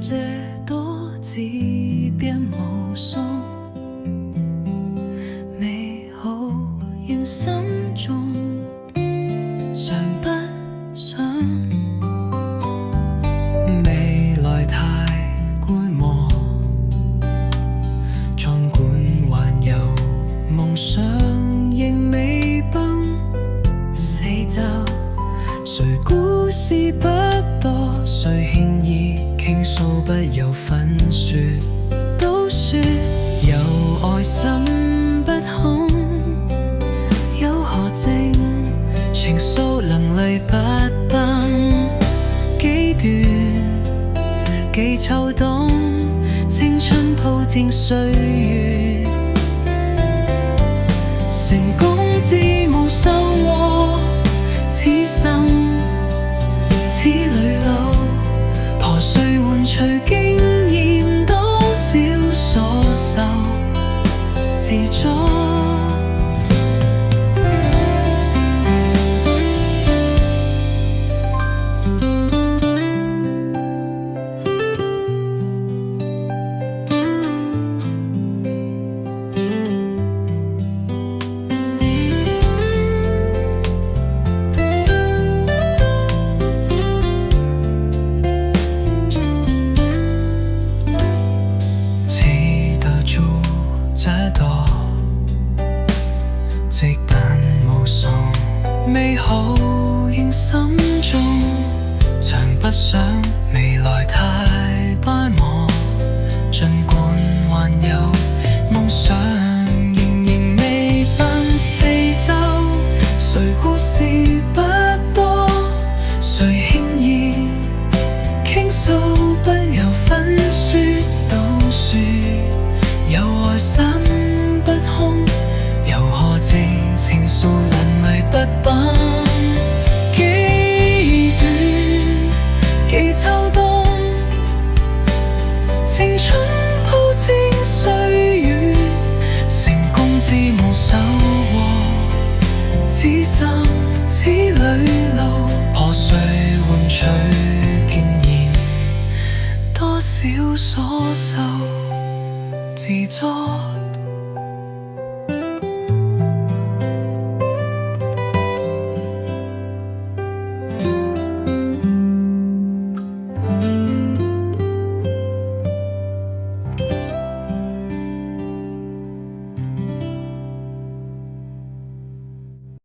這多自變無數，美好仍心中，常不想未來太觀摩，儘管還有夢想仍未崩，四周誰故事不多，誰輕易傾訴不由分說，都說有愛心不空，有何證情愫能力不崩，幾段幾秋冬，青春鋪墊歲月，成功之無收穫，此生此裏路，破碎換取經驗，多少所受自作。即品無數美好仍心中，常不想未來太斑駁，儘管還有夢想仍未奔四周，誰故事不多，誰輕易傾訴不由分說，都說有愛心不空，有何證情愫能力不崩，幾段幾秋冬，青春鋪墊歲月，成功之無收穫，此生此裏路，破碎換取經驗，多少所受自作。